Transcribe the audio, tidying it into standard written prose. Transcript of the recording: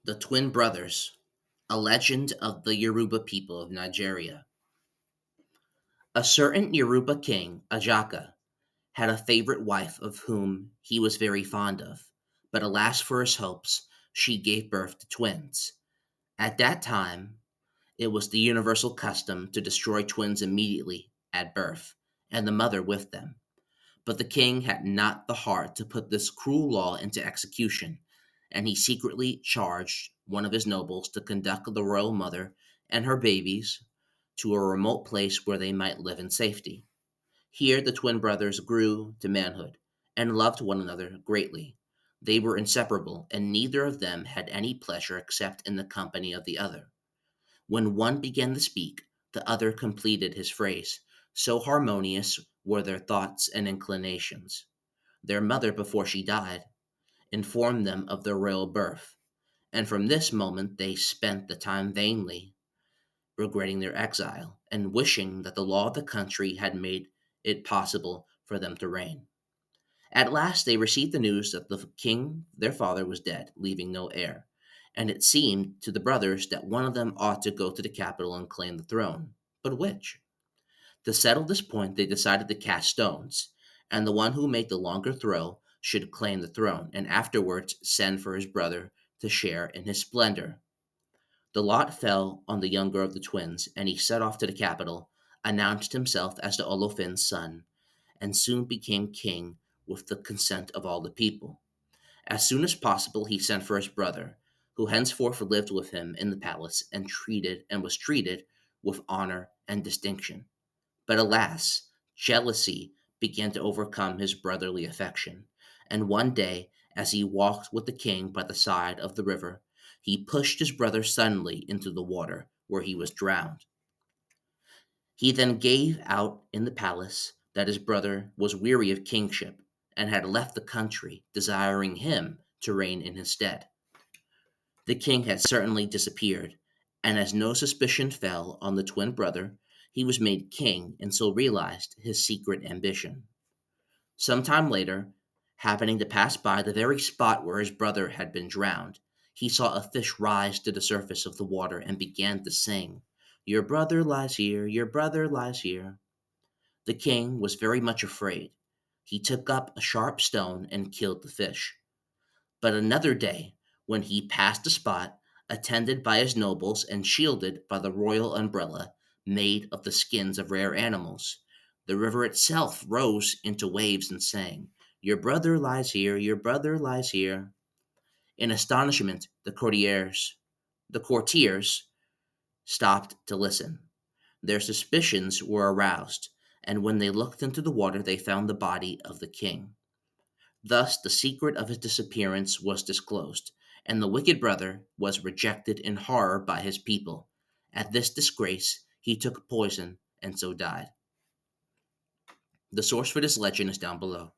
The Twin Brothers, a legend of the Yoruba people of Nigeria. A certain Yoruba king, Ajaka, had a favorite wife of whom he was very fond of, but alas for his hopes, she gave birth to twins. At that time, it was the universal custom to destroy twins immediately at birth, and the mother with them. But the king had not the heart to put this cruel law into execution, and he secretly charged one of his nobles to conduct the royal mother and her babies to a remote place where they might live in safety. Here the twin brothers grew to manhood and loved one another greatly. They were inseparable, and neither of them had any pleasure except in the company of the other. When one began to speak, the other completed his phrase. So harmonious were their thoughts and inclinations. Their mother, before she died, informed them of their royal birth, and from this moment they spent the time vainly regretting their exile and wishing that the law of the country had made it possible for them to reign. At last they received the news that the king, their father, was dead, leaving no heir, and it seemed to the brothers that one of them ought to go to the capital and claim the throne. But which? To settle this point, they decided to cast stones, and the one who made the longer throw should claim the throne, and afterwards send for his brother to share in his splendor. The lot fell on the younger of the twins, and he set off to the capital, announced himself as the Olofin's son, and soon became king with the consent of all the people. As soon as possible, he sent for his brother, who henceforth lived with him in the palace and was treated with honor and distinction. But alas, jealousy began to overcome his brotherly affection, and one day, as he walked with the king by the side of the river, he pushed his brother suddenly into the water, where he was drowned. He then gave out in the palace that his brother was weary of kingship and had left the country, desiring him to reign in his stead. The king had certainly disappeared, and as no suspicion fell on the twin brother, he was made king and so realized his secret ambition. Some time later, happening to pass by the very spot where his brother had been drowned, he saw a fish rise to the surface of the water and began to sing, "Your brother lies here, your brother lies here." The king was very much afraid. He took up a sharp stone and killed the fish. But another day, when he passed the spot, attended by his nobles and shielded by the royal umbrella made of the skins of rare animals, the river itself rose into waves and sang, "Your brother lies here, your brother lies here." In astonishment, the courtiers stopped to listen. Their suspicions were aroused, and when they looked into the water, they found the body of the king. Thus the secret of his disappearance was disclosed, and the wicked brother was rejected in horror by his people. At this disgrace, he took poison and so died. The source for this legend is down below.